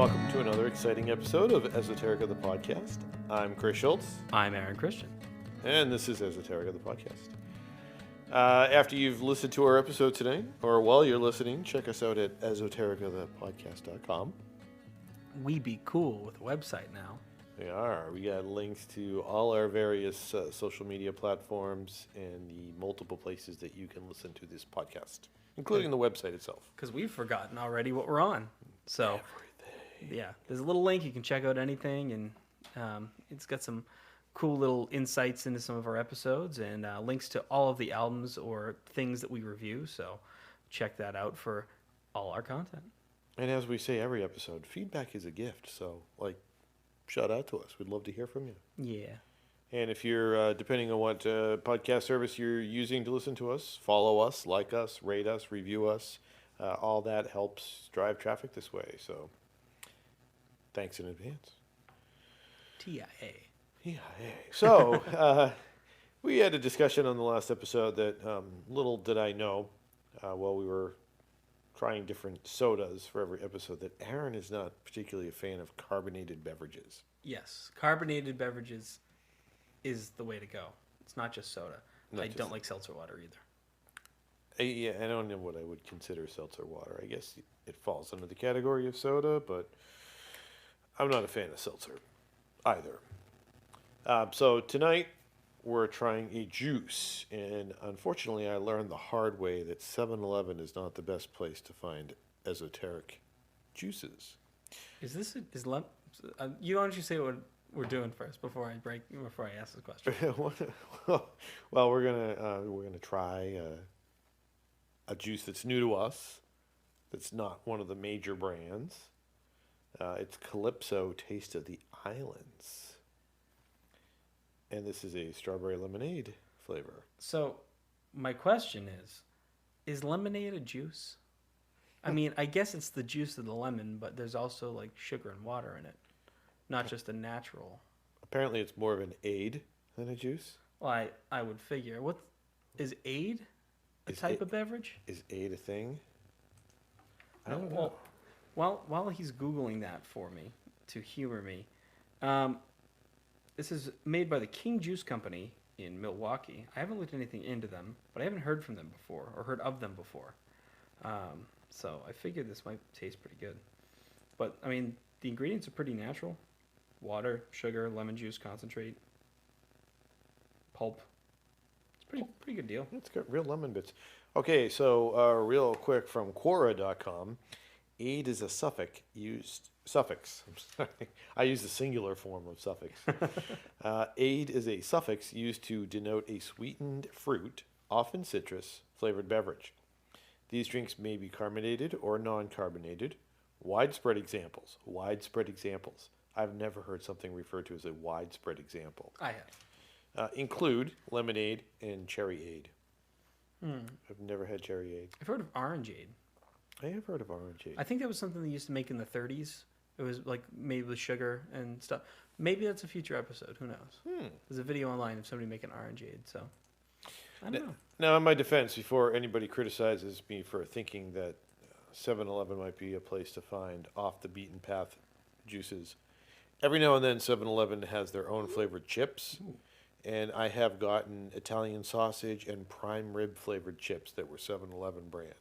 welcome to another exciting episode of Esoterica the podcast. I'm Chris Schultz. I'm Aaron Christian. And this is Esoterica the podcast. After you've listened to our episode today, or while you're listening, check us out at esotericathepodcast.com. We be cool with a website now. We are. We got links to all our various social media platforms and the multiple places that you can listen to this podcast, including the website itself. Because we've forgotten already what we're on. So, yeah, there's a little link. You can check out anything, and it's got some cool little insights into some of our episodes and links to all of the albums or things that we review. So check that out for all our content. And as we say every episode, feedback is a gift. So, shout out to us. We'd love to hear from you. Yeah. And if you're, depending on what podcast service you're using to listen to us, follow us, like us, rate us, review us. All that helps drive traffic this way. So, thanks in advance. TIA. Yeah. So, we had a discussion on the last episode that little did I know while we were trying different sodas for every episode that Aaron is not particularly a fan of carbonated beverages. Yes. Carbonated beverages is the way to go. It's not just soda. I don't like seltzer water either. Yeah, I don't know what I would consider seltzer water. I guess it falls under the category of soda, but I'm not a fan of seltzer either. So tonight we're trying a juice, and unfortunately I learned the hard way that 7-Eleven is not the best place to find esoteric juices. Is this you why don't you say what we're doing first before I ask this question? Well, we're gonna try a juice that's new to us, that's not one of the major brands. It's Calypso Taste of the Islands. And this is a strawberry lemonade flavor. So, my question is lemonade a juice? I mean, I guess it's the juice of the lemon, but there's also like sugar and water in it, not just a natural. Apparently, it's more of an aid than a juice. Well, I would figure. What is aid? A type of beverage? Is aid a thing? I don't know. Well, while he's Googling that for me to humor me, this is made by the King Juice Company in Milwaukee. I haven't looked anything into them, but I haven't heard from them before or heard of them before. So I figured this might taste pretty good. But, I mean, the ingredients are pretty natural. Water, sugar, lemon juice, concentrate, pulp. It's pretty good deal. It's got real lemon bits. Okay, so real quick from Quora.com. Aid is a suffix. I'm sorry. I use the singular form of suffix. Aid is a suffix used to denote a sweetened fruit, often citrus, flavored beverage. These drinks may be carbonated or non-carbonated. Widespread examples. I've never heard something referred to as a widespread example. I have. Include lemonade and cherryade. I've never had cherryade. I've heard of orangeade. I have heard of orangeade. I think that was something they used to make in the 30s. It was like made with sugar and stuff. Maybe that's a future episode. Who knows? There's a video online of somebody making orangeade. So I don't know. Now, in my defense, before anybody criticizes me for thinking that 7-Eleven might be a place to find off the beaten path juices, every now and then 7-Eleven has their own flavored chips. And I have gotten Italian sausage and prime rib flavored chips that were 7-Eleven brand.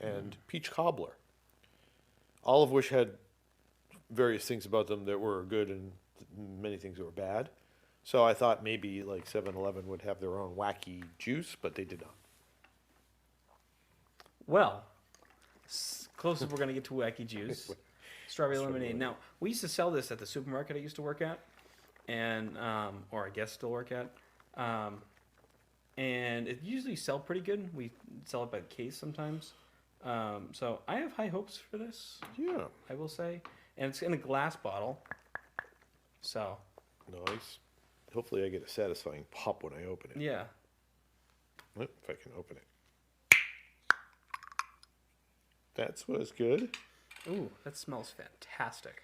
And peach cobbler. All of which had various things about them that were good and many things that were bad. So I thought maybe like 7-Eleven would have their own wacky juice, but they did not. Well, closest we're going to get to wacky juice. Strawberry lemonade. Now, we used to sell this at the supermarket I used to work at. And or I guess still work at, and it usually sell pretty good. We sell it by the case sometimes, so I have high hopes for this. Yeah, I will say, and it's in a glass bottle. So nice. Hopefully, I get a satisfying pop when I open it. Yeah. If I can open it, that's what's good. Ooh, that smells fantastic.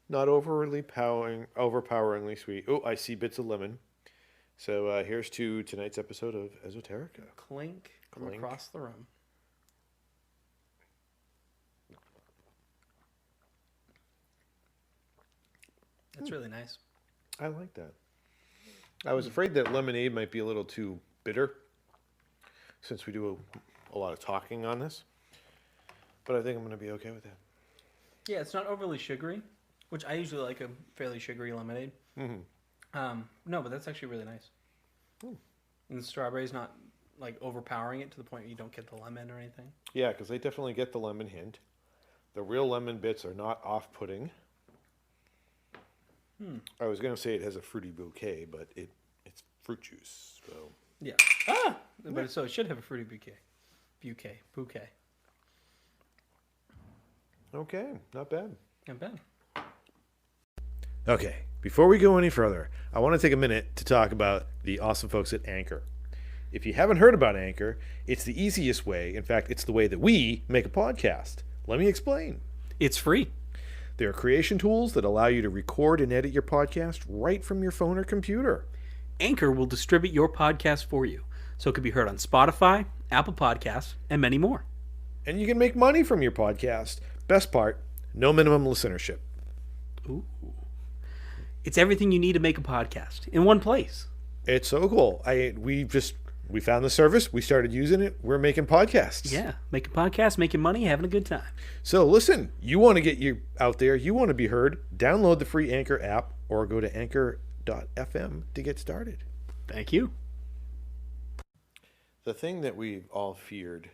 Not overpoweringly sweet. Oh, I see bits of lemon. So here's to tonight's episode of Esoterica. Clink from across the room. That's really nice. I like that. I was afraid that lemonade might be a little too bitter since we do a lot of talking on this. But I think I'm going to be okay with that. Yeah, it's not overly sugary, which I usually like a fairly sugary lemonade. No, but that's actually really nice. And the strawberry's not like overpowering it to the point where you don't get the lemon or anything. Yeah, because I definitely get the lemon hint. The real lemon bits are not off-putting. I was going to say it has a fruity bouquet, but it's fruit juice. So Yeah. But so it should have a fruity bouquet. okay, not bad. Not bad. Okay, before we go any further, I want to take a minute to talk about the awesome folks at Anchor. If you haven't heard about Anchor, it's the easiest way. In fact, it's the way that we make a podcast. Let me explain. It's free. There are creation tools that allow you to record and edit your podcast right from your phone or computer. Anchor will distribute your podcast for you, so it can be heard on Spotify, Apple Podcasts, and many more. And you can make money from your podcast. Best part, no minimum listenership. Ooh. It's everything you need to make a podcast in one place. It's so cool. We found the service. We started using it. We're making podcasts. Yeah, making podcasts, making money, having a good time. So listen, you want to get you out there. You want to be heard. Download the free Anchor app or go to anchor.fm to get started. Thank you. The thing that we've all feared,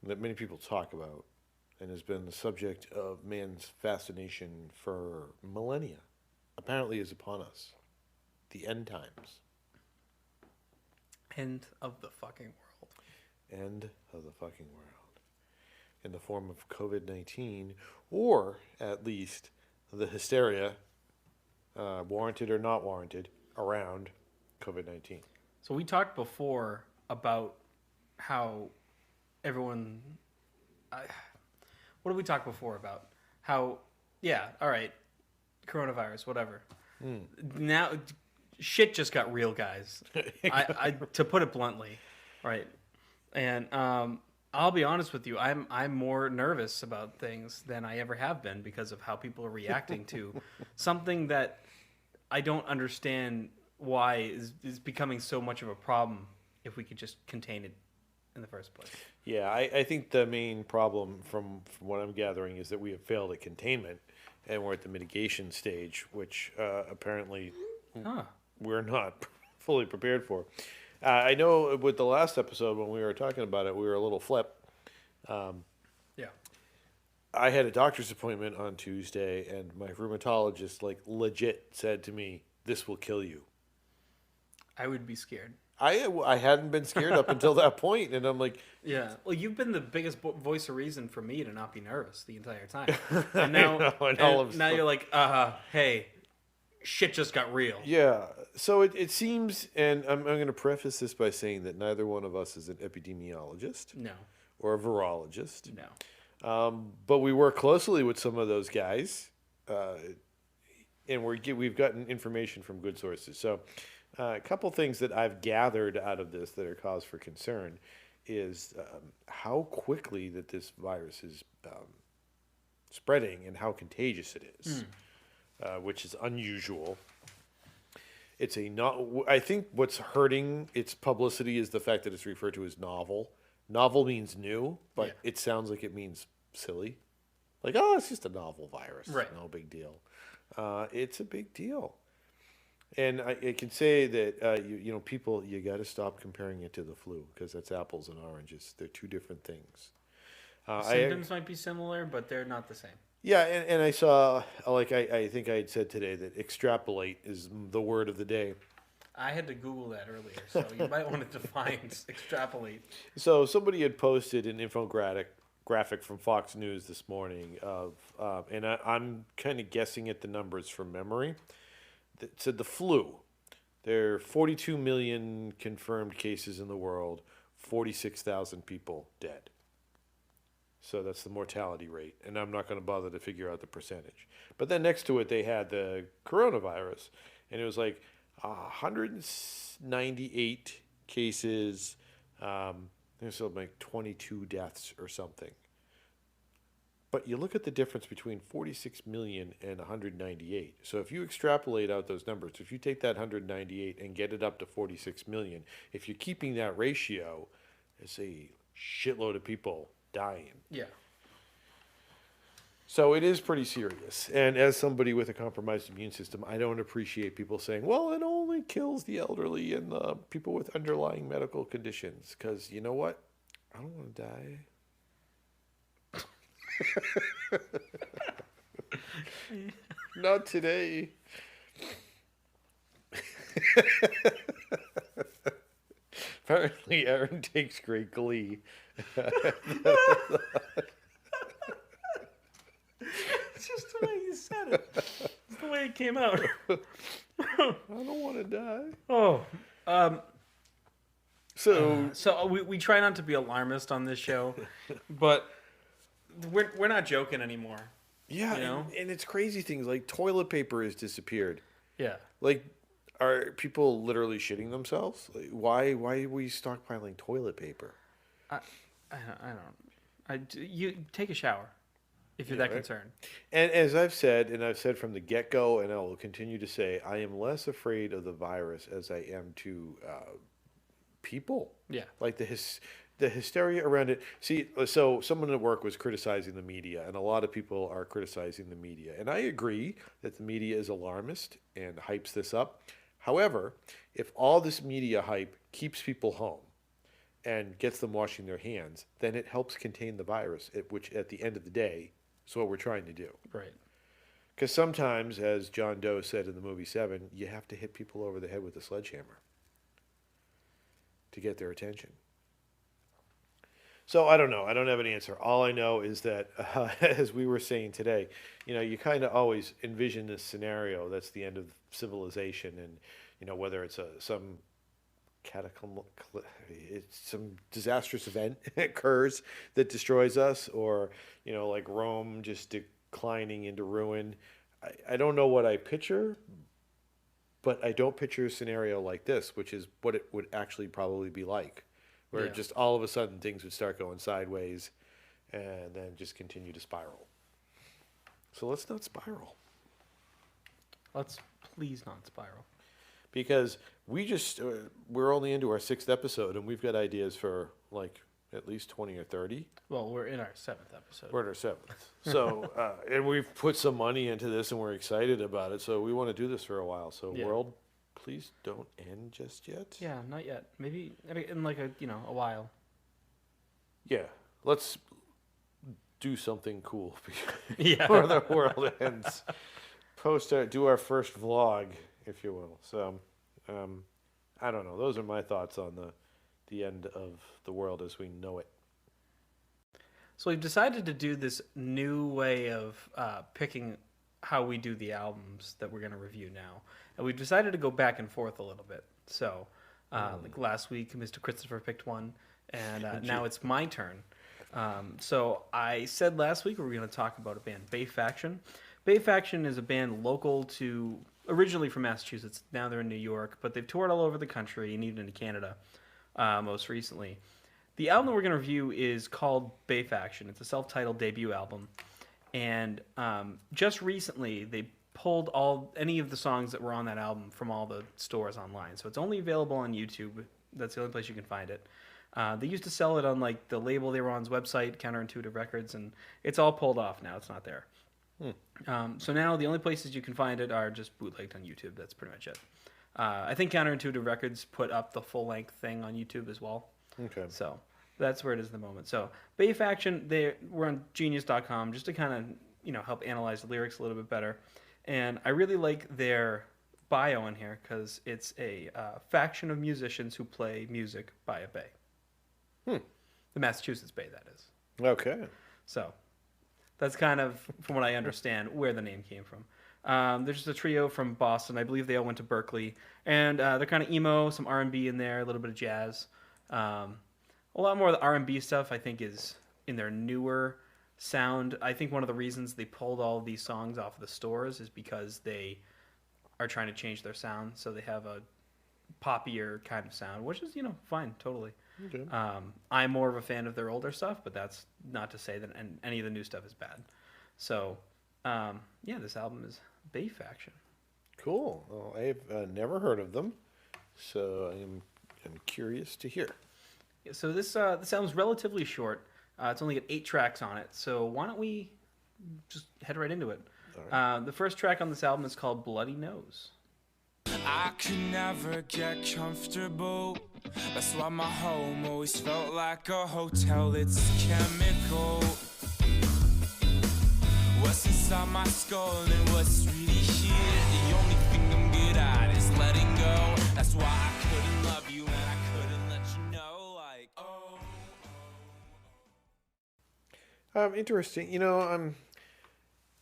that many people talk about, and has been the subject of man's fascination for millennia, apparently is upon us. The end times. End of the fucking world. End of the fucking world. In the form of COVID-19, or at least the hysteria, warranted or not warranted, around COVID-19. So we talked before about how everyone... what did we talk before about? How, yeah, all right, coronavirus, whatever. Now... shit just got real, guys. I to put it bluntly, right? And I'll be honest with you, I'm more nervous about things than I ever have been because of how people are reacting to something that I don't understand why is becoming so much of a problem if we could just contain it in the first place. Yeah, I think the main problem from what I'm gathering is that we have failed at containment and we're at the mitigation stage, which apparently we're not fully prepared for. I know with the last episode when we were talking about it, we were a little flip. Yeah. I had a doctor's appointment on Tuesday, and my rheumatologist, like, legit said to me, "This will kill you." I would be scared. I hadn't been scared up until that point, and I'm like... Yeah. Well, you've been the biggest voice of reason for me to not be nervous the entire time. And now, now you're like, hey, shit just got real. Yeah. So it seems, and I'm going to preface this by saying that neither one of us is an epidemiologist. No. Or a virologist. No. But we work closely with some of those guys, and we've gotten information from good sources. So a couple things that I've gathered out of this that are cause for concern is how quickly that this virus is spreading and how contagious it is, which is unusual. It's I think what's hurting its publicity is the fact that it's referred to as novel. Novel means new, but it sounds like it means silly. Like, oh, it's just a novel virus. Right. No big deal. It's a big deal. And I can say that, people, you got to stop comparing it to the flu because that's apples and oranges. They're two different things. Symptoms might be similar, but they're not the same. Yeah, and I saw, like I think I had said today, that extrapolate is the word of the day. I had to Google that earlier, so you might want to define extrapolate. So somebody had posted an graphic from Fox News this morning of, and I'm kind of guessing at the numbers from memory, that said the flu. There are 42 million confirmed cases in the world, 46,000 people dead. So that's the mortality rate, and I'm not going to bother to figure out the percentage. But then next to it, they had the coronavirus, and it was like 198 cases. There's something like 22 deaths or something. But you look at the difference between 46 million and 198. So if you extrapolate out those numbers, if you take that 198 and get it up to 46 million, if you're keeping that ratio, it's a shitload of people dying. Yeah. So it is pretty serious. And as somebody with a compromised immune system, I don't appreciate people saying, well, it only kills the elderly and the people with underlying medical conditions. Because you know what? I don't want to die. Not today. Apparently, Aaron takes great glee. It's just the way you said it. It's the way it came out. I don't want to die. Oh. So So we try not to be alarmist on this show, but we're not joking anymore. yeah, you know? and it's crazy things like toilet paper has disappeared. Yeah. Like, are people literally shitting themselves? Like, why are we stockpiling toilet paper? I don't. You take a shower if you're Yeah, that right. concerned. And as I've said, and I've said from the get-go, and I will continue to say, I am less afraid of the virus as I am to people. Yeah. Like the hysteria around it. See, so someone at work was criticizing the media, and a lot of people are criticizing the media. And I agree that the media is alarmist and hypes this up. However, if all this media hype keeps people home and gets them washing their hands, then it helps contain the virus, which at the end of the day is what we're trying to do. Right. Because sometimes, as John Doe said in the movie Seven, you have to hit people over the head with a sledgehammer to get their attention. So I don't know. I don't have an answer. All I know is that, as we were saying today, you kind of always envision this scenario that's the end of civilization, and whether it's some it's some disastrous event occurs that destroys us, or like Rome just declining into ruin. I don't know what I picture, but I don't picture a scenario like this, which is what it would actually probably be like, where Yeah. just all of a sudden things would start going sideways and then just continue to spiral. So let's not spiral, Let's please not spiral. because we're only into our 6th episode and we've got ideas for like at least 20 or 30. Well, we're in our 7th episode. We're in our 7th. So, and we've put some money into this and we're excited about it. So we want to do this for a while. So Yeah. world, please don't end just yet. Yeah, not yet. Maybe in like a while. Yeah. Let's do something cool Yeah. before the world ends. Do our first vlog, if you will. So, I don't know. Those are my thoughts on the end of the world as we know it. So we've decided to do this new way of picking how we do the albums that we're going to review now. And we've decided to go back and forth a little bit. So like last week, Mr. Christopher picked one, and now it's my turn. So I said last week we were going to talk about a band, Bay Faction. Bay Faction is a band local to, originally from Massachusetts. Now they're in New York, but they've toured all over the country and even into Canada most recently. The album that we're going to review is called Bay Faction. It's a self-titled debut album. And just recently, they pulled any of the songs that were on that album from all the stores online. So it's only available on YouTube. That's the only place you can find it. They used to sell it on like the label they were on's website, Counterintuitive Records, and it's all pulled off now. It's not there. So now the only places you can find it are just bootlegged on YouTube. That's pretty much it. I think Counterintuitive Records put up the full-length thing on YouTube as well. Okay. So that's where it is at the moment. So Bay Faction, we're on Genius.com just to kind of help analyze the lyrics a little bit better. And I really like their bio in here because it's a faction of musicians who play music by a bay. The Massachusetts Bay, that is. Okay. So that's kind of, from what I understand, where the name came from. There's just a trio from Boston. I believe they all went to Berklee. And they're kind of emo, some R&B in there, a little bit of jazz. A lot more of the R&B stuff, I think, is in their newer sound. I think one of the reasons they pulled all these songs off of the stores is because they are trying to change their sound. So they have a poppier kind of sound, which is, fine, totally. Okay. I'm more of a fan of their older stuff, but that's not to say that any of the new stuff is bad. So, yeah, this album is Bay Faction. Cool. Well, I've never heard of them, so I'm curious to hear. So this album's relatively short. It's only got 8 tracks on it. So why don't we just head right into it? All The first track on this album is called Bloody Nose. I could never get comfortable. That's why my home always felt like a hotel. It's chemical. What's inside my skull and what's really here? The only thing I'm good at is letting go. That's why I couldn't love you and I couldn't let you know. Like, oh. Interesting.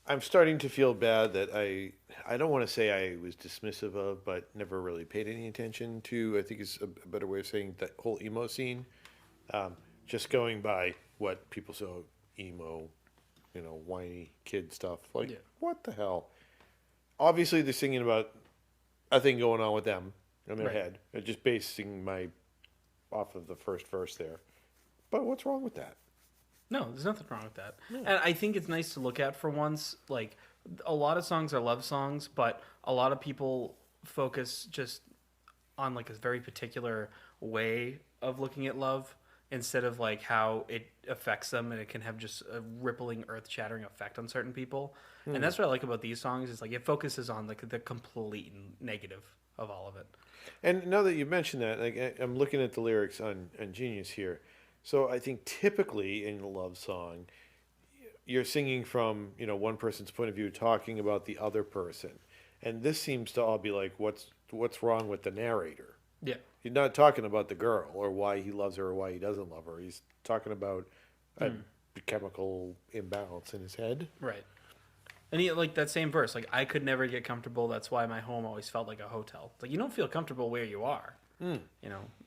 I'm starting to feel bad that I don't want to say I was dismissive of, but never really paid any attention to. I think is a better way of saying that whole emo scene. Just going by what people say, emo, whiny kid stuff. Like, Yeah. what the hell? Obviously, they're singing about a thing going on with them in their Right. head. I'm just basing off of the first verse there. But what's wrong with that? No, there's nothing wrong with that. And I think it's nice to look at for once. Like, a lot of songs are love songs, but a lot of people focus just on like a very particular way of looking at love instead of like how it affects them, and it can have just a rippling, earth-shattering effect on certain people. And that's what I like about these songs is like it focuses on like the complete negative of all of it. And now that you mentioned that, like, I'm looking at the lyrics on Genius here. So I think typically in a love song, you're singing from, one person's point of view, talking about the other person. And this seems to all be like, what's wrong with the narrator? Yeah. He's not talking about the girl or why he loves her or why he doesn't love her. He's talking about a chemical imbalance in his head. Right. And he, like that same verse, like I could never get comfortable. That's why my home always felt like a hotel. It's like you don't feel comfortable where you are.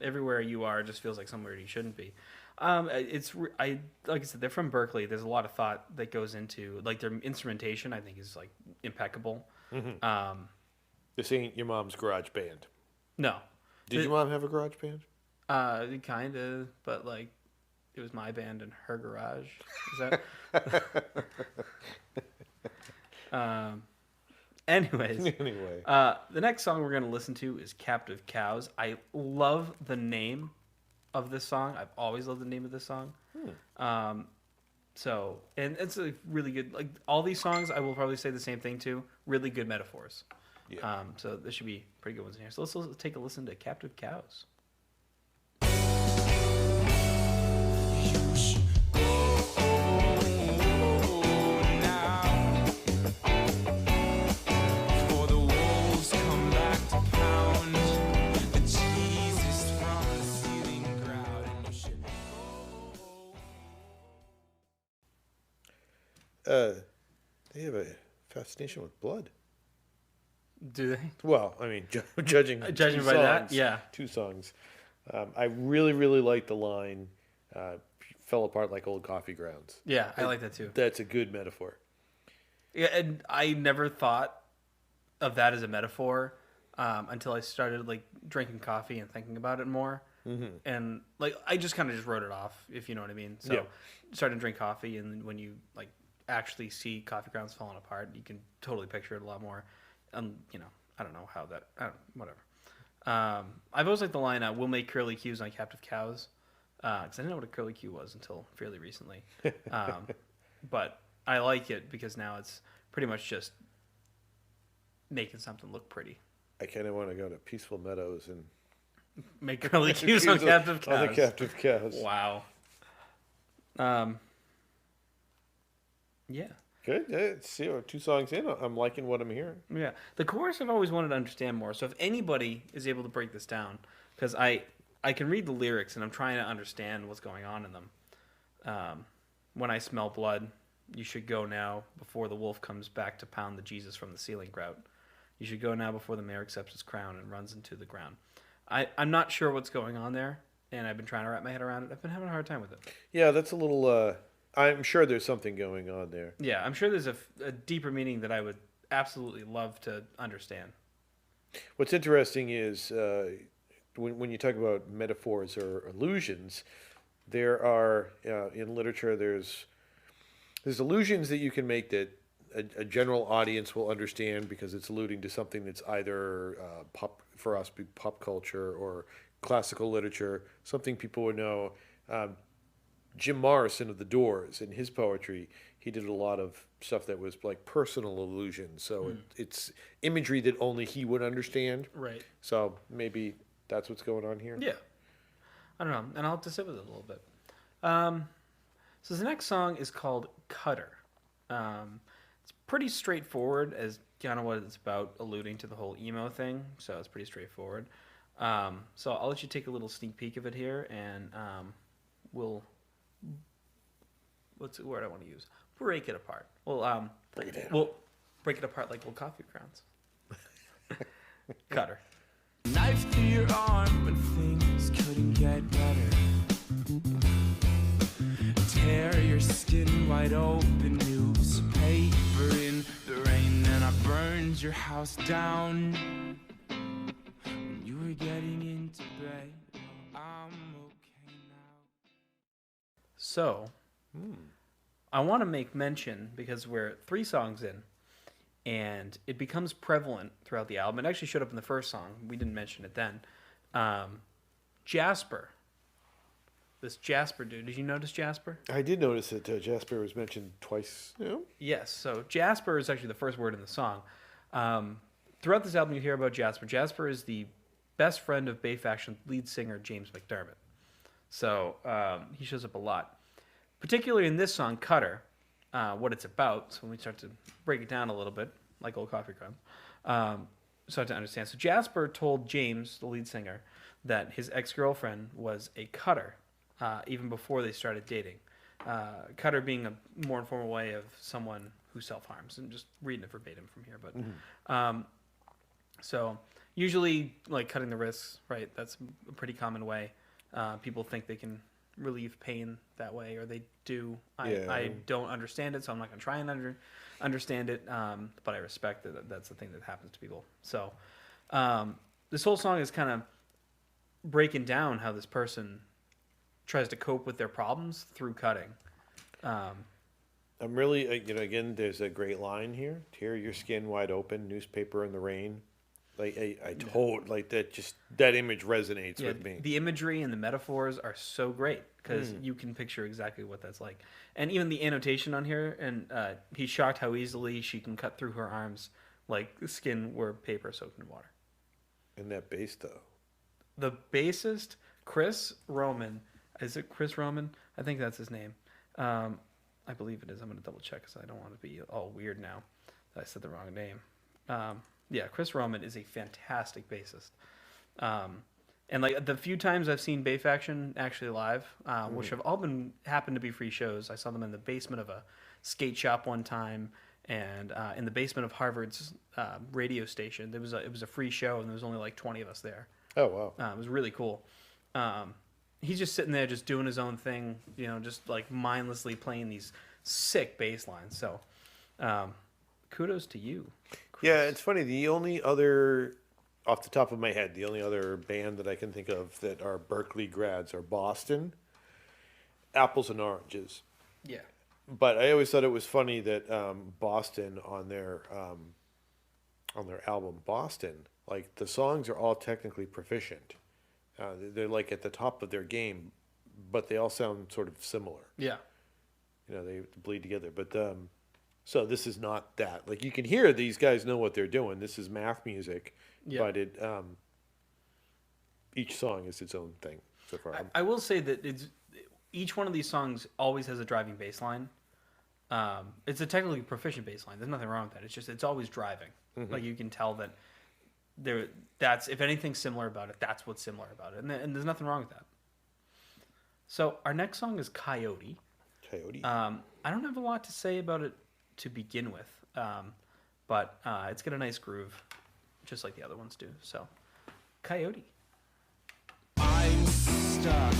Everywhere you are just feels like somewhere you shouldn't be. Like I said, they're from Berklee. There's a lot of thought that goes into like their instrumentation. I think is like impeccable. They're singing your mom's garage band. No, Did your mom have a garage band? kind of, but like it was my band in her garage. Is that? Anyways, Anyway. the next song we're going to listen to is Captive Cows. I love the name of this song. I've always loved the name of this song. And it's a really good, like all these songs, I will probably say the same thing too. Really good metaphors. Yeah. So there should be pretty good ones in here. So let's take a listen to Captive Cows. You should go now. Before the wolves come back to pound the Jesus from the ceiling crowd. And you should They have a fascination with blood. Do they? Well, I mean, judging Judging two by that, songs- yeah. 2 songs. I really, really like the line, fell apart like old coffee grounds. Yeah, I like that too. That's a good metaphor. Yeah, and I never thought of that as a metaphor until I started like drinking coffee and thinking about it more. And like I just kind of just wrote it off, if you know what I mean. So Yeah. started to drink coffee, and when you like actually see coffee grounds falling apart, you can totally picture it a lot more. I don't know how that. Whatever. I've always liked the line, "We'll make curly cues on captive cows," because I didn't know what a curly cue was until fairly recently. But I like it because now it's pretty much just making something look pretty. I kind of want to go to Peaceful Meadows and Make curly cues on captive cows. On the captive cows. Wow. Yeah. Good. See, 2 songs in, I'm liking what I'm hearing. Yeah. The chorus I've always wanted to understand more. So if anybody is able to break this down, because I can read the lyrics and I'm trying to understand what's going on in them. When I smell blood, you should go now before the wolf comes back to pound the Jesus from the ceiling grout. You should go now before the mayor accepts his crown and runs into the ground. I'm not sure what's going on there, and I've been trying to wrap my head around it. I've been having a hard time with it. Yeah, that's a little. I'm sure there's something going on there. Yeah, I'm sure there's a deeper meaning that I would absolutely love to understand. What's interesting is when you talk about metaphors or allusions, there are in literature there's allusions that you can make that a general audience will understand because it's alluding to something that's either pop culture or classical literature, something people would know. Jim Morrison of the Doors, in his poetry, he did a lot of stuff that was like personal allusions. So it's imagery that only he would understand. Right. So maybe that's what's going on here. Yeah. I don't know, and I'll have to sit with it a little bit. So the next song is called Cutter. It's pretty straightforward as kind of what it's about, alluding to the whole emo thing. So it's pretty straightforward. So I'll let you take a little sneak peek of it here, and we'll... What's the word I want to use? Break it apart. We'll Break it down. We'll break it apart like little coffee grounds. Cutter. Knife through your arm, but things couldn't get better. Tear your skin wide open, newspaper in the rain, and I burned your house down when you were getting into bed. I'm okay now. So, I want to make mention, because we're 3 songs in, and it becomes prevalent throughout the album. It actually showed up in the first song. We didn't mention it then. Jasper. This Jasper dude. Did you notice Jasper? I did notice that Jasper was mentioned twice. Yeah. Yes. So Jasper is actually the first word in the song. Throughout this album, you hear about Jasper. Jasper is the best friend of Bay Faction lead singer James McDermott. So he shows up a lot. Particularly in this song, Cutter, what it's about. So when we start to break it down a little bit, like old coffee grounds, start to understand. So Jasper told James, the lead singer, that his ex-girlfriend was a cutter, even before they started dating. Cutter being a more informal way of someone who self-harms. And just reading it verbatim from here. But so usually, like cutting the wrists, right? That's a pretty common way. People think they can relieve pain that way, or they do. I don't understand it, so I'm not going to try and understand it, but I respect that that's the thing that happens to people. So this whole song is kind of breaking down how this person tries to cope with their problems through cutting. I'm really, again, there's a great line here. Tear your skin wide open, newspaper in the rain. Like that image resonates with me. The imagery and the metaphors are so great because you can picture exactly what that's like. And even the annotation on here, and he's shocked how easily she can cut through her arms like skin were paper soaked in water. And that bass, though. The bassist, Chris Roman, is it Chris Roman? I think that's his name. I believe it is. I'm going to double check because I don't want to be all weird now that I said the wrong name. Yeah, Chris Roman is a fantastic bassist. And like the few times I've seen Bay Faction actually live, which have all happened to be free shows. I saw them in the basement of a skate shop one time, and in the basement of Harvard's radio station. It was a free show, and there was only like 20 of us there. Oh, wow. It was really cool. He's just sitting there, just doing his own thing, just like mindlessly playing these sick bass lines. So, kudos to you, Chris. Yeah, it's funny. The only other, off the top of my head, the only other band that I can think of that are Berklee grads are Boston, Apples and Oranges. Yeah. But I always thought it was funny that Boston on their album Boston, like the songs are all technically proficient. They're like at the top of their game, but they all sound sort of similar. Yeah. They bleed together. But so this is not that. Like you can hear these guys know what they're doing. This is math music, but it each song is its own thing so far. I will say that each one of these songs always has a driving bass line. It's a technically proficient bass line. There's nothing wrong with that. It's always driving. Mm-hmm. Like you can tell that that's if anything's similar about it, that's what's similar about it, and there's nothing wrong with that. So our next song is Coyote. Coyote. I don't have a lot to say about it to begin with, but it's got a nice groove, just like the other ones do. So, Coyote. I'm stuck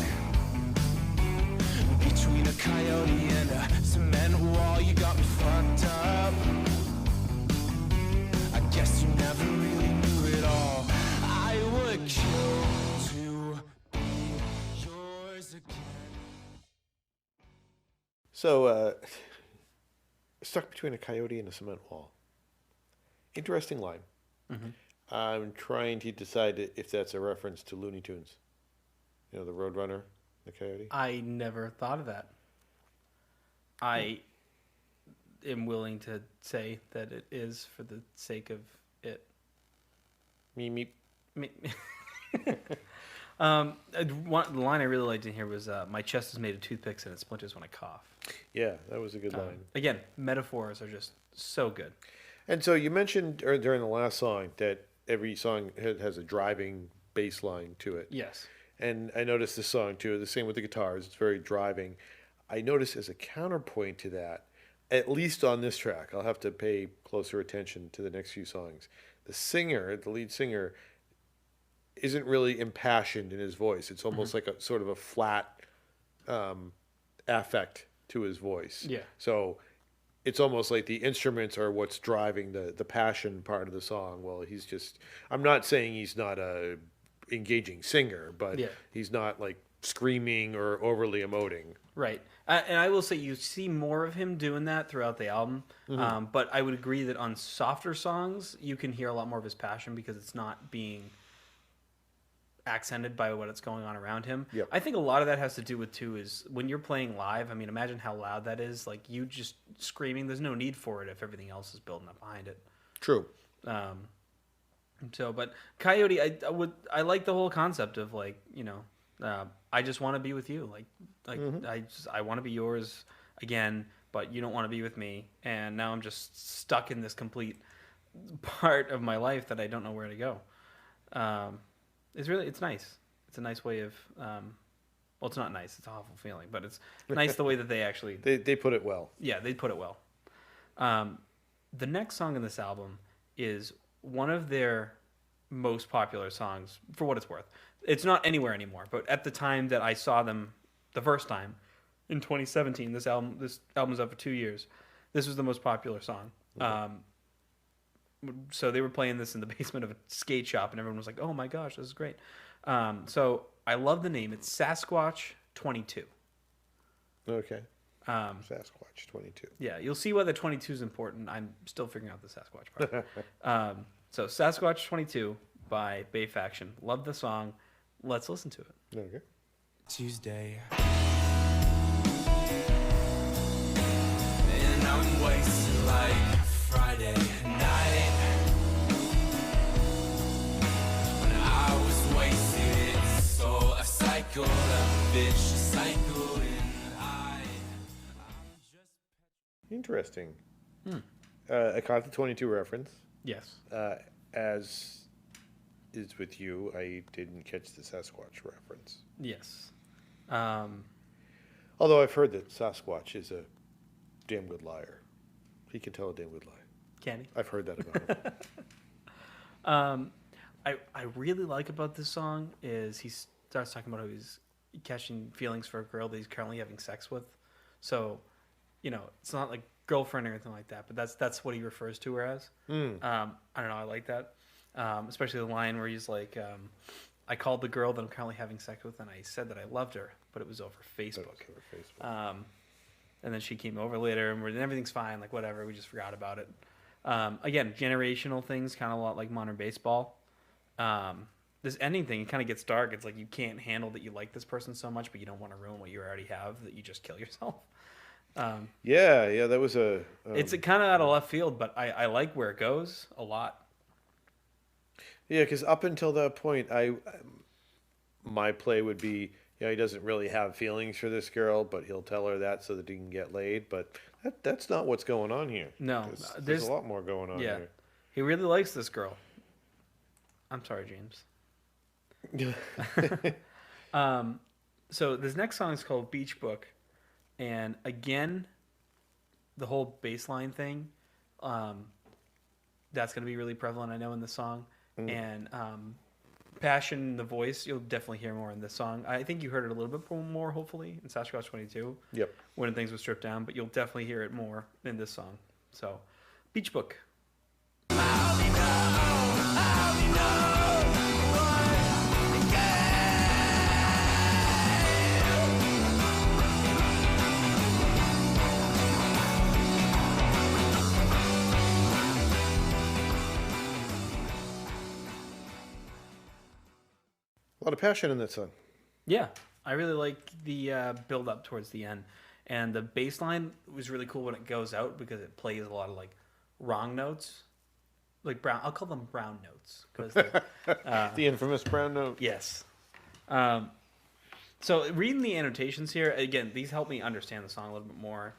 between a coyote and a cement wall. You got me fucked up. I guess you never really knew it all. I would kill to So, stuck between a coyote and a cement wall. Interesting line. I'm trying to decide if that's a reference to Looney Tunes. You know, the Roadrunner, the coyote. I never thought of that. I am willing to say that it is for the sake of it. Meep, meep. The line I really liked in here was, "My chest is made of toothpicks and it splinters when I cough." Yeah, that was a good line. Again, metaphors are just so good. And so you mentioned during the last song that every song has a driving bass line to it. Yes. And I noticed this song too, the same with the guitars, it's very driving. I noticed as a counterpoint to that, at least on this track, I'll have to pay closer attention to the next few songs. The singer, the lead singer, isn't really impassioned in his voice. It's almost like a sort of a flat affect to his voice. Yeah. So it's almost like the instruments are what's driving the passion part of the song. Well, he's just, I'm not saying he's not a engaging singer, but Yeah. he's not like screaming or overly emoting. Right. And I will say you see more of him doing that throughout the album. But I would agree that on softer songs, you can hear a lot more of his passion because it's not being accented by what's going on around him. Yep. I think a lot of that has to do with, too, is when you're playing live, I mean, imagine how loud that is. Like, you just screaming, there's no need for it if everything else is building up behind it. True. But Coyote, I like the whole concept of, like, you know, I just want to be with you. I want to be yours again, but you don't want to be with me. And now I'm just stuck in this complete part of my life that I don't know where to go. It's nice. It's a nice way of, well, it's not nice. It's an awful feeling, but it's nice the way that they actually, They put it well. yeah, they put it well. The next song in this album is one of their most popular songs, for what it's worth. It's not anywhere anymore, but at the time that I saw them the first time, in 2017, this album's up for 2 years. This was the most popular song. So they were playing this in the basement of a skate shop, and everyone was like, "Oh my gosh, this is great!" So I love the name. It's Sasquatch 22. Okay. Sasquatch 22. Yeah, you'll see why the 22 is important. I'm still figuring out the Sasquatch part. So Sasquatch 22 by Bay Faction. Love the song. Let's listen to it. Okay. Tuesday. And I'm wasted like Friday night. When I was wasted, so I cycled a vicious cycle, and I'm just... Interesting. I caught the 22 reference. Yes. As is with you, I didn't catch the Sasquatch reference. Yes. Although I've heard that Sasquatch is a damn good liar. He can tell a damn good lie. Can he? I've heard that about him. I really like about this song is he starts talking about how he's catching feelings for a girl that he's currently having sex with. So, you know, it's not like girlfriend or anything like that, but that's what he refers to her as. I don't know. I like that. Especially the line where he's like, I called the girl that I'm currently having sex with, and I said that I loved her, but it was over Facebook. And then she came over later, and everything's fine, like whatever, we just forgot about it. Again, generational things, kind of a lot like modern baseball. This ending thing, it kind of gets dark. It's like you can't handle that you like this person so much, but you don't want to ruin what you already have, that you just kill yourself. Yeah, that was a... it's kind of out of left field, but I like where it goes a lot. Yeah, because up until that point, my play would be, he doesn't really have feelings for this girl, but he'll tell her that so that he can get laid. But that's not what's going on here. No, there's a lot more going on here. He really likes this girl. I'm sorry, James. So this next song is called Beach Book, and again, the whole bass line thing, that's going to be really prevalent, I know, in the song. And passion, the voice, you'll definitely hear more in this song. I think you heard it a little bit more, hopefully, in Sasquatch 22. Yep. When things were stripped down, but you'll definitely hear it more in this song. So, Beach Book. lot of passion in that song. Yeah, I really like the build up towards the end, and the bass line was really cool when it goes out because it plays a lot of like wrong notes, like brown. I'll call them brown notes because The infamous brown note. yes. So reading the annotations here again, these help me understand the song a little bit more.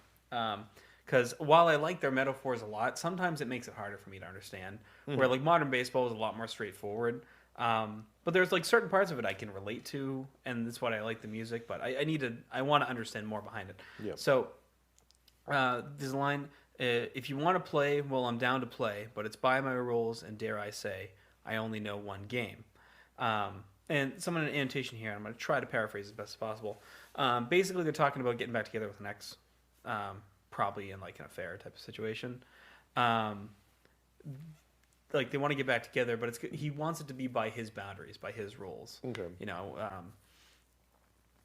Because while I like their metaphors a lot, sometimes it makes it harder for me to understand. Where like modern baseball is a lot more straightforward. But there's like certain parts of it I can relate to, and that's what I like the music. But I want to understand more behind it. Yep. So this line, if you want to play, well, I'm down to play, but it's by my rules, and dare I say, I only know one game. And some of the annotation here, I'm going to try to paraphrase as best as possible. Basically, they're talking about getting back together with an ex, probably in like an affair type of situation. Like they want to get back together, but he wants it to be by his boundaries, by his rules. Okay. You know,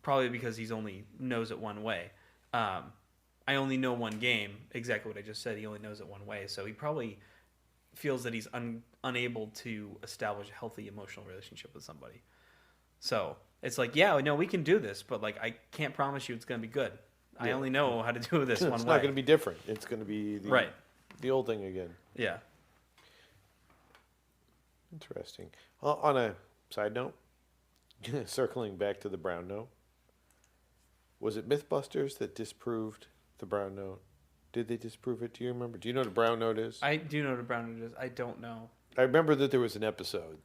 probably because he's only knows it one way. I only know one game, exactly what I just said. He only knows it one way, so he probably feels that he's unable to establish a healthy emotional relationship with somebody. So it's like, yeah, no, we can do this, but like I can't promise you it's going to be good. I only know how to do this one way. It's not going to be different. It's going to be the old thing again. Yeah. Interesting. On a side note, circling back to the brown note, was it Mythbusters that disproved the brown note? Did they disprove it? Do you remember? Do you know what a brown note is? I do know what a brown note is. I don't know. I remember that there was an episode,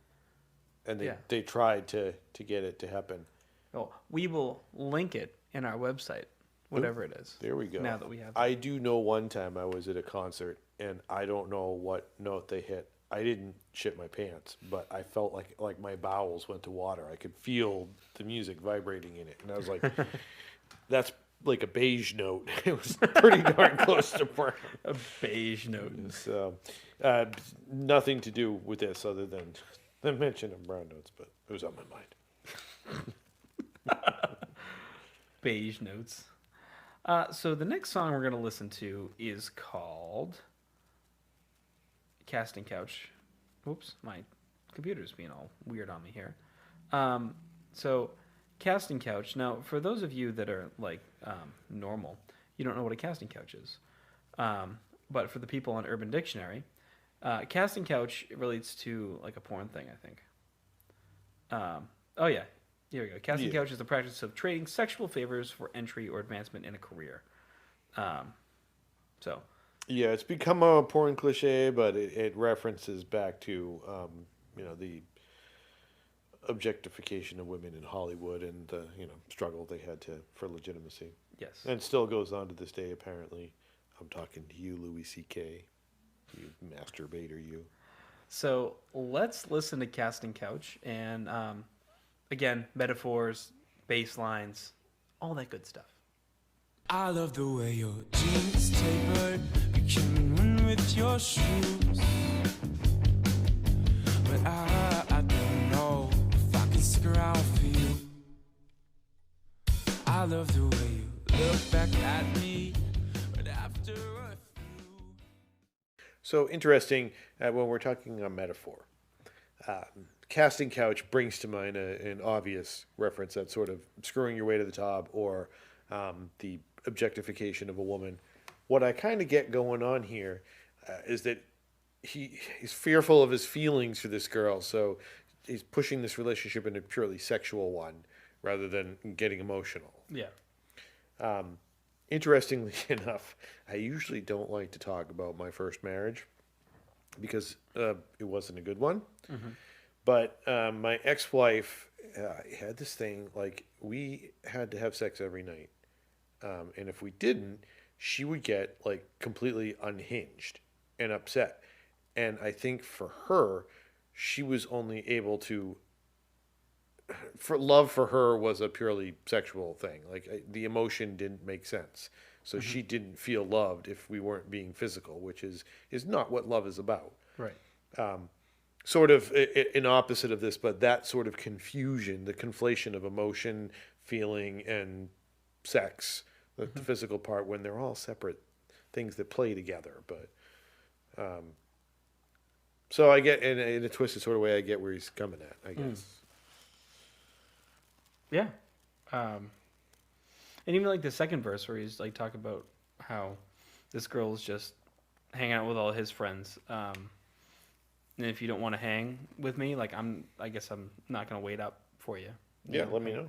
and Yeah. they tried to get it to happen. Oh, we will link it in our website, whatever it is. There we go. Now that we have I do know one time I was at a concert, and I don't know what note they hit. I didn't shit my pants, but I felt like my bowels went to water. I could feel the music vibrating in it, and I was like, "That's like a beige note." It was pretty darn close to brown. a beige note. So, nothing to do with this other than the mention of brown notes, but it was on my mind. Beige notes. So the next song we're going to listen to is called Casting Couch. Oops, my computer's being all weird on me here. So Casting Couch. Now, for those of you that are like normal, you don't know what a casting couch is. But for the people on Urban Dictionary, casting couch relates to like a porn thing, I think. Oh yeah, here we go. Casting couch is the practice of trading sexual favors for entry or advancement in a career. So. Yeah, it's become a porn cliche, but it references back to the objectification of women in Hollywood and the struggle they had for legitimacy. Yes. And it still goes on to this day, apparently. I'm talking to you, Louis C.K., you masturbator, you. So let's listen to Casting Couch, and again, metaphors, bass lines, all that good stuff. I love the way your jeans tapered, becoming one with your shoes. But I don't know if I can stick around for you. I love the way you look back at me, but after a few. So interesting when we're talking on metaphor. Casting couch brings to mind an obvious reference, that sort of screwing your way to the top, or the objectification of a woman. What I kind of get going on here is that he's fearful of his feelings for this girl, so he's pushing this relationship into a purely sexual one rather than getting emotional. Yeah. Interestingly enough, I usually don't like to talk about my first marriage because it wasn't a good one. Mm-hmm. But my ex-wife had this thing, like we had to have sex every night. And if we didn't, she would get like completely unhinged and upset. And I think for her, she was only able to, love for her was a purely sexual thing. Like the emotion didn't make sense. So she didn't feel loved if we weren't being physical, which is not what love is about. Right. Sort of an opposite of this, but that sort of confusion, the conflation of emotion, feeling, and sex, the physical part, when they're all separate things that play together. But so I get, in a twisted sort of way, I get where he's coming at, I guess. Yeah. And even like the second verse where he's like talking about how this girl is just hanging out with all his friends. And if you don't want to hang with me, like I guess I'm not gonna wait up for you. Yeah, let me know.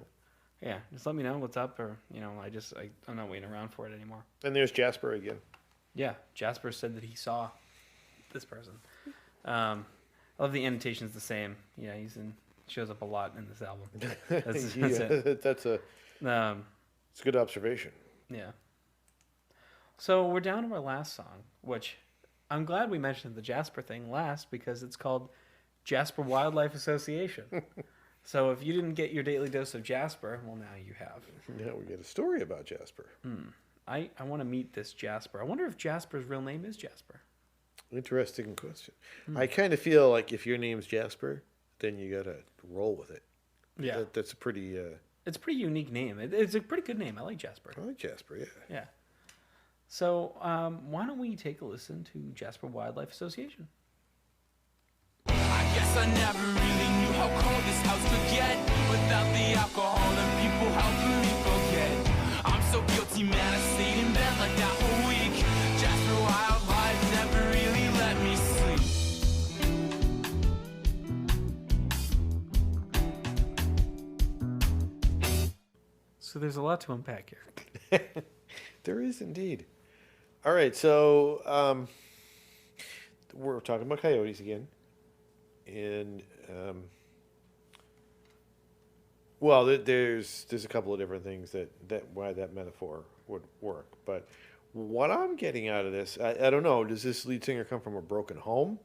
Yeah, just let me know what's up, or I'm not waiting around for it anymore. And there's Jasper again. Yeah, Jasper said that he saw this person. I love the annotation's the same. Yeah, shows up a lot in this album. That's it. That's it's a good observation. Yeah. So we're down to our last song, which I'm glad we mentioned the Jasper thing last because it's called Jasper Wildlife Association. So if you didn't get your daily dose of Jasper, well, now you have. Now we get a story about Jasper. I want to meet this Jasper. I wonder if Jasper's real name is Jasper. Interesting question. I kind of feel like if your name's Jasper, then you got to roll with it. Yeah. That's a pretty... It's a pretty unique name. It's a pretty good name. I like Jasper. I like Jasper, yeah. Yeah. So why don't we take a listen to Jasper Wildlife Association? I guess I never really knew how cold this house could get without the alcohol and people helping me forget. I'm so guilty, man. I stayed in bed like that whole week. Jasper Wildlife never really let me sleep. So there's a lot to unpack here. There is indeed. All right, so we're talking about coyotes again. And, well, there's a couple of different things that why that metaphor would work. But what I'm getting out of this, I don't know, does this lead singer come from a broken home?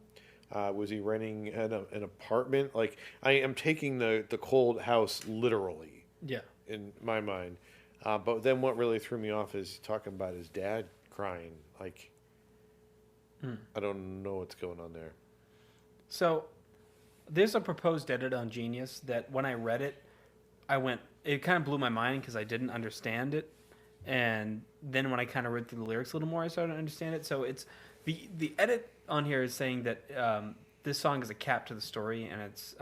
Was he renting an apartment? Like, I am taking the cold house literally. Yeah. In my mind. But then what really threw me off is talking about his dad crying. Like, I don't know what's going on there. So there's a proposed edit on Genius that when I read it, it kind of blew my mind because I didn't understand it. And then when I kind of read through the lyrics a little more, I started to understand it. So it's the edit on here is saying that this song is a cap to the story, and it's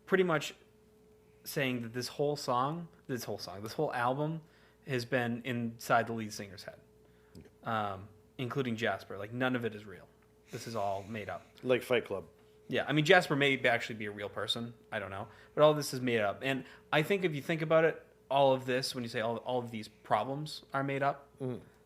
pretty much saying that this whole album has been inside the lead singer's head, including Jasper. Like, none of it is real. This is all made up. Like Fight Club. Yeah, I mean, Jasper may actually be a real person. I don't know. But all this is made up. And I think if you think about it, all of this, when you say all of these problems are made up,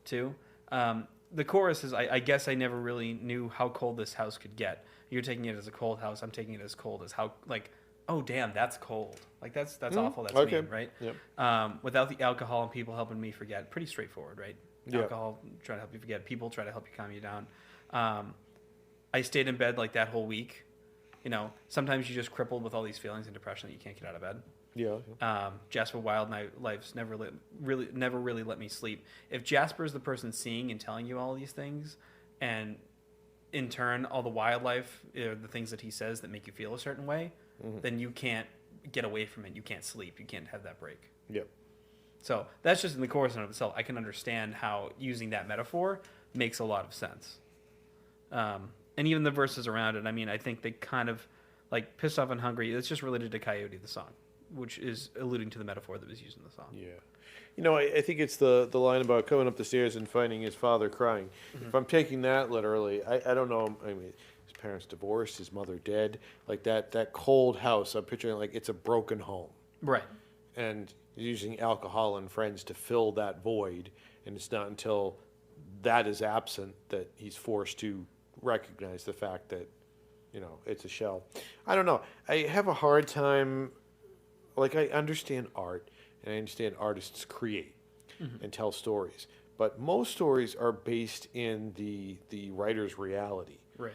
too. The chorus is, I guess I never really knew how cold this house could get. You're taking it as a cold house. I'm taking it as cold as how, like, oh, damn, that's cold. Like, that's awful. That's mean, right? Yep. Without the alcohol and people helping me forget. Pretty straightforward, right? Yep. Alcohol trying to help you forget. People try to help you calm you down. I stayed in bed like that whole week. You know, sometimes you're just crippled with all these feelings and depression that you can't get out of bed. Yeah. Jasper Wildlife's never really let me sleep. If Jasper is the person seeing and telling you all these things, and in turn all the wildlife are the things that he says that make you feel a certain way, then you can't get away from it. You can't sleep. You can't have that break. Yep. So that's just in the chorus in of itself. I can understand how using that metaphor makes a lot of sense. And even the verses around it, I mean, I think they kind of, like, pissed off and hungry, it's just related to Coyote, the song, which is alluding to the metaphor that was used in the song. Yeah. You know, I think it's the line about coming up the stairs and finding his father crying. If I'm taking that literally, I don't know. I mean, his parents divorced, his mother dead. Like, that cold house, I'm picturing like it's a broken home. Right. And using alcohol and friends to fill that void. And it's not until that is absent that he's forced to recognize the fact that, you know, it's a shell. I don't know. I have a hard time, like, I understand art and I understand artists create and tell stories, but most stories are based in the writer's reality. Right.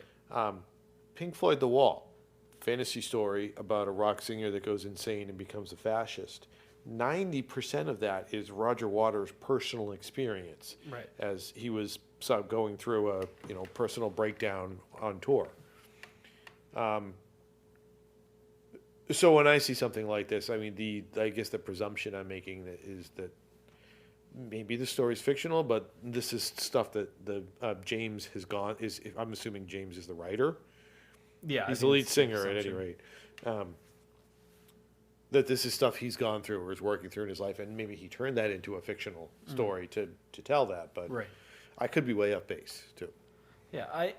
Pink Floyd The Wall, fantasy story about a rock singer that goes insane and becomes a fascist. 90% of that is Roger Waters' personal experience, Right. as he was going through a personal breakdown on tour. So when I see something like this, I mean, I guess the presumption I'm making is that maybe the story's fictional, but this is stuff that James has gone. I'm assuming James is the writer. Yeah. He's the lead singer at any rate. that this is stuff he's gone through or is working through in his life, and maybe he turned that into a fictional story to tell that. But Right. I could be way off base too. Yeah,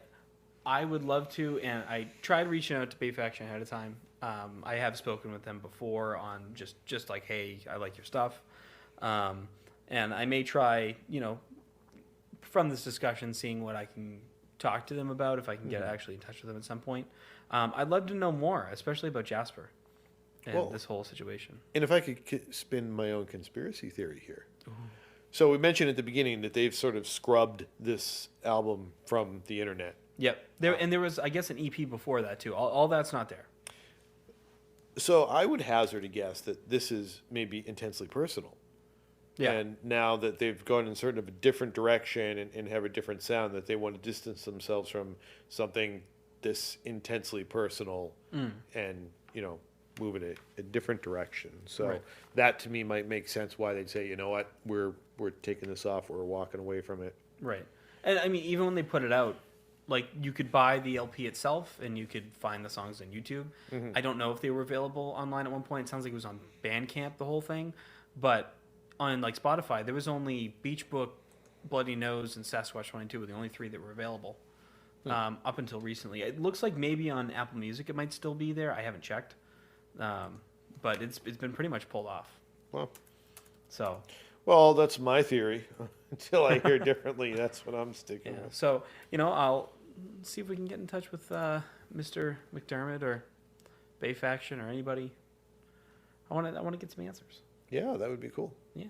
I would love to, and I tried reaching out to Bay Faction ahead of time. I have spoken with them before on just like, hey, I like your stuff, and I may try, from this discussion, seeing what I can talk to them about, if I can get actually in touch with them at some point. I'd love to know more, especially about Jasper and this whole situation. And if I could spin my own conspiracy theory here. So we mentioned at the beginning that they've sort of scrubbed this album from the internet. Yep. There was, I guess, an EP before that, too. All that's not there. So I would hazard a guess that this is maybe intensely personal. Yeah. And now that they've gone in sort of a different direction and have a different sound, that they want to distance themselves from something this intensely personal and, move in a different direction. So Right. that to me might make sense why they'd say, you know what, we're taking this off, we're walking away from it. Right. And I mean, even when they put it out, like, you could buy the LP itself and you could find the songs on YouTube. I don't know if they were available online at one point. It sounds like it was on Bandcamp, the whole thing. But on, like, Spotify, there was only Beach Book, Bloody Nose, and Sasquatch 22 were the only 3 that were available up until recently. It looks like maybe on Apple Music it might still be there. I haven't checked. But it's been pretty much pulled off. Well, So that's my theory. Until I hear differently, that's what I'm sticking yeah. with. So I'll see if we can get in touch with Mr. McDermott or Bay Faction or anybody. I want to get some answers. Yeah, that would be cool. Yeah.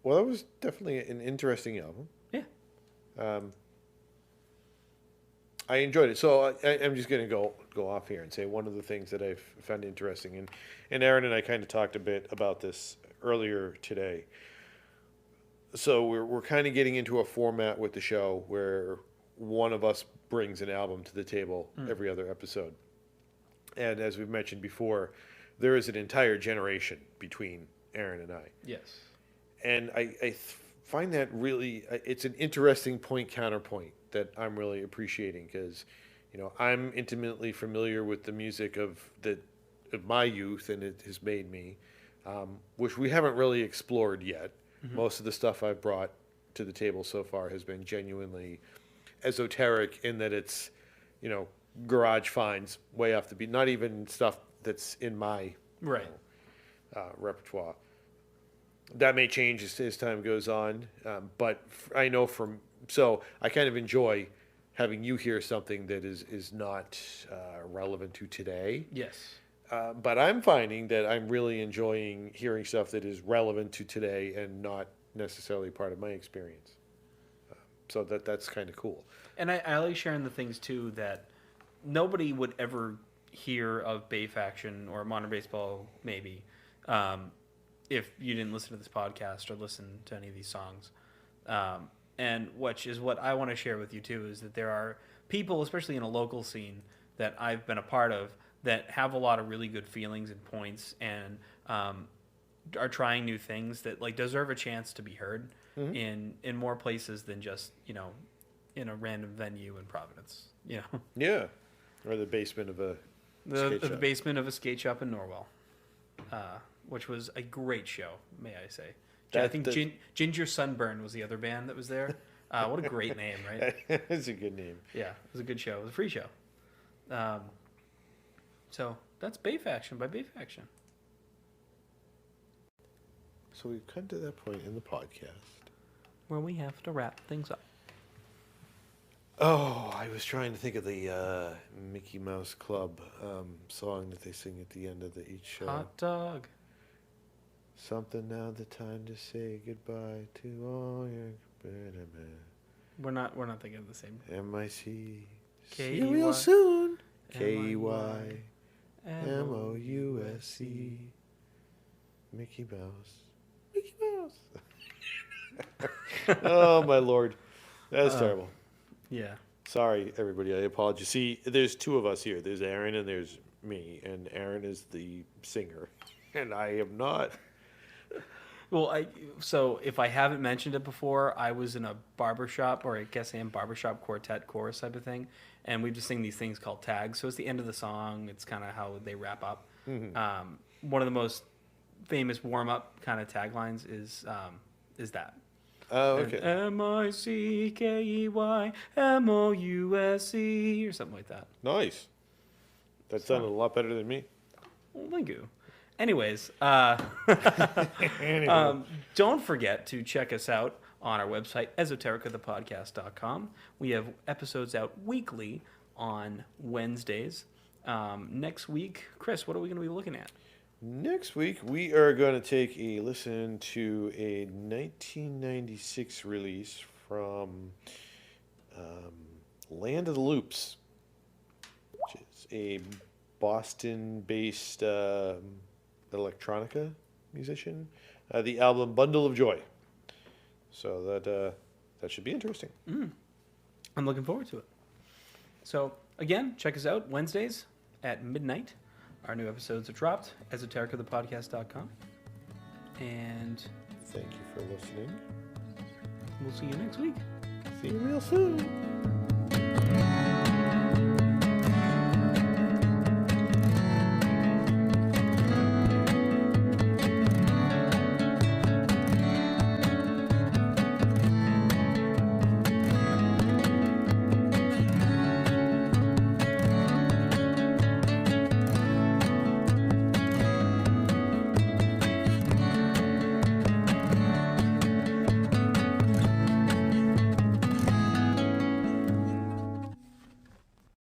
Well, that was definitely an interesting album. Yeah. I enjoyed it. So I'm just going to go off here and say one of the things that I've found interesting, and Aaron and I kind of talked a bit about this earlier today. So we're kind of getting into a format with the show where one of us brings an album to the table every other episode. And as we've mentioned before, there is an entire generation between Aaron and I. Yes. And I find that really, it's an interesting counterpoint that I'm really appreciating because, I'm intimately familiar with the music of my youth, and it has made me, which we haven't really explored yet. Most of the stuff I've brought to the table so far has been genuinely esoteric in that it's, garage finds way off the beat, not even stuff that's in my Right. repertoire. That may change as time goes on, but I know so I kind of enjoy having you hear something that is not relevant to today. Yes. But I'm finding that I'm really enjoying hearing stuff that is relevant to today and not necessarily part of my experience. So that's kind of cool. And I like sharing the things too that nobody would ever hear of Bay Faction or Modern Baseball maybe if you didn't listen to this podcast or listen to any of these songs. And which is what I want to share with you too, is that there are people, especially in a local scene that I've been a part of, that have a lot of really good feelings and points and are trying new things that like deserve a chance to be heard in more places than just, in a random venue in Providence, Yeah. Or the basement of a skate the shop. basement of a skate shop in Norwell, which was a great show, may I say. I think Ginger Sunburn was the other band that was there. What a great name, right? It's a good name. Yeah, it was a good show. It was a free show. So that's Bay Faction by Bay Faction. So we've come to that point in the podcast. Where we have to wrap things up. Oh, I was trying to think of the Mickey Mouse Club song that they sing at the end of each show. Hot dog. Something now the time to say goodbye to all your We're not thinking of the same. M-I-C. See K-E-Y. you real soon. M-I-Y. K-Y-M-O-U-S-E. Mickey Mouse. Mickey Mouse. Oh, my Lord. That's terrible. Yeah. Sorry, everybody. I apologize. See, there's two of us here. There's Aaron and there's me. And Aaron is the singer. And I am not. So if I haven't mentioned it before, I was in a barbershop, or I guess I am barbershop quartet chorus type of thing, and we just sing these things called tags. So it's the end of the song. It's kind of how they wrap up. One of the most famous warm up kind of taglines is that. Oh, okay. MICKEYMOUSE or something like that. Nice. That sounded a lot better than me. Well, thank you. Anyways, don't forget to check us out on our website, esotericathepodcast.com. We have episodes out weekly on Wednesdays. Next week, Chris, what are we going to be looking at? Next week, we are going to take a listen to a 1996 release from Land of the Loops, which is a Boston-based electronica musician. The album Bundle of Joy. So that should be interesting. I'm looking forward to it. So, again, check us out Wednesdays at midnight. Our new episodes are dropped. Esotericathepodcast.com. And Thank you for listening. we'll see you next week. See you real soon.